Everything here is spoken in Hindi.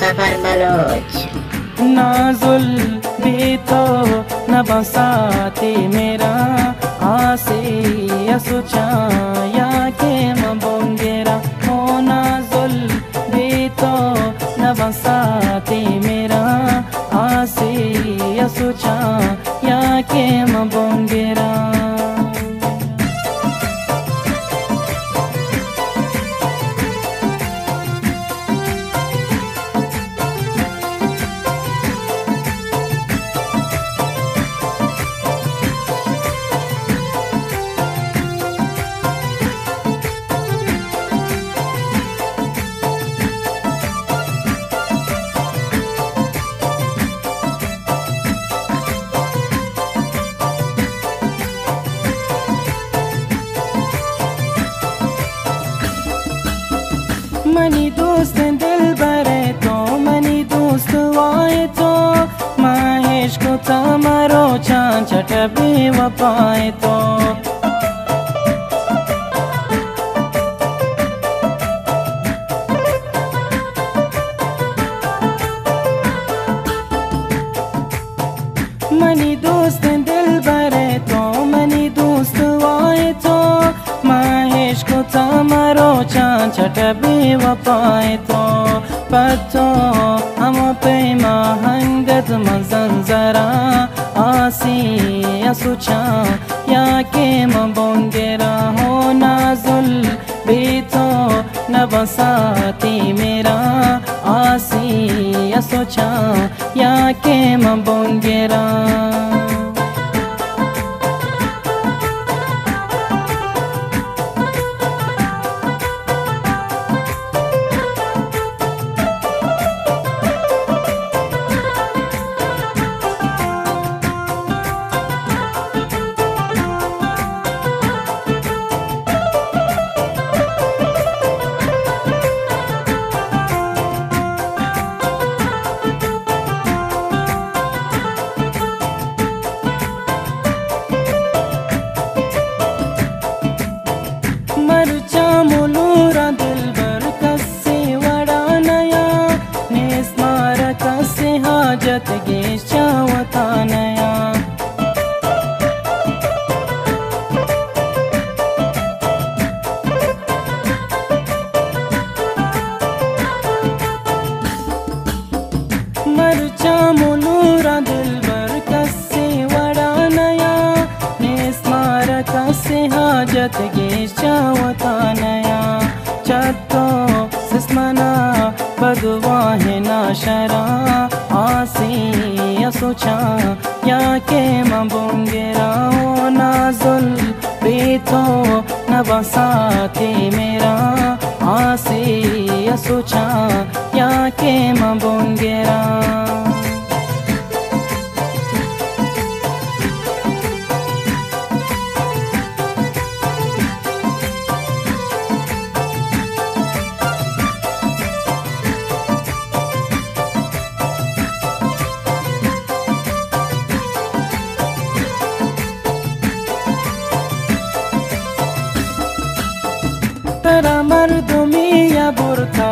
सफर बलोच नाजुल भी तो न बसाते मेरा आसे या सोचा या के मबोंगेरा हो नाजुल भी तो न बसाते मेरा आसे या सोचा या के मबोंगेरा. मनी दोस्त दिल भरे तो मनी दोस्त वाए तो महेश को तमारो चांद छट भी वपाए तो मनी दोस्त दिल भरे तो मनी दोस्त वाए तो महेश को तमारो चांद छट भी वपाए तो पत्तो हम पे महंगत मजंजरा आसी या सुचा या के मबोंगेरा हो नाजुल भी तो न बसाती मेरा आसी या सोचा या के मबोंगेरा. मरचा मुलूरा दिल भर कसे वड़ा नया नेस मारा कसे हाजत गे चावता नया. मरचा मुलूरा दिल भर कसे वड़ा नया नेस मारा कसे हाजत गे चावता नया. चत्तो सिस्मना बदवाहे ना शरा आसी या सोचा या के मबोंगेरा हो नाजुल भी तो न बसाते मेरा आसी या सोचा या के मबोंगेरा. तरा मर्दुमी या बुरका